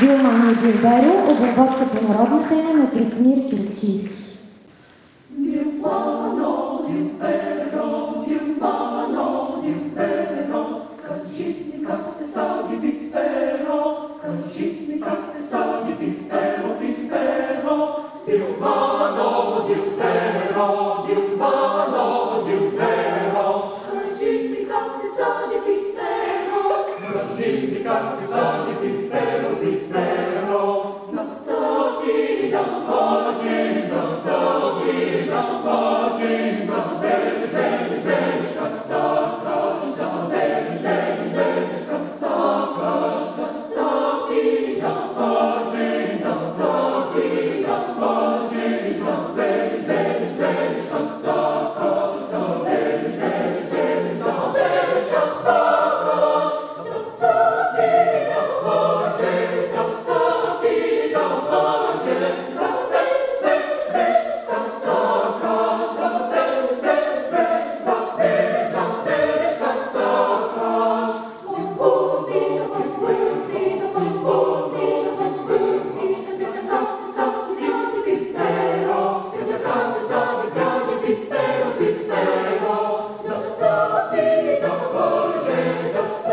Дилмано Дилберо, обработка по народна тема на Красимир Кирчийски. Дилмано Дилберо, Дилмано Дилберо, кажи ми как се сади пиперо, кажи ми как се сади пиперо, пиперо. Дилмано Дилберо, Дилмано Дилберо, кажи ми как се сади пиперо, кажи ми как се сади пиперо, пиперо. Danzaji, danzaji, danzaji, danzaji, da berish, berish, berish, kasakash, da berish, berish, berish, kasakash. Danzaji, danzaji, danzaji, danzaji, da berish, berish, berish, kasakash, da berish, berish, berish, da berish, kasakash. Danzaji, danzaji, danzaji,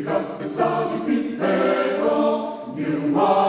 Как se sadi pipero, Dilmano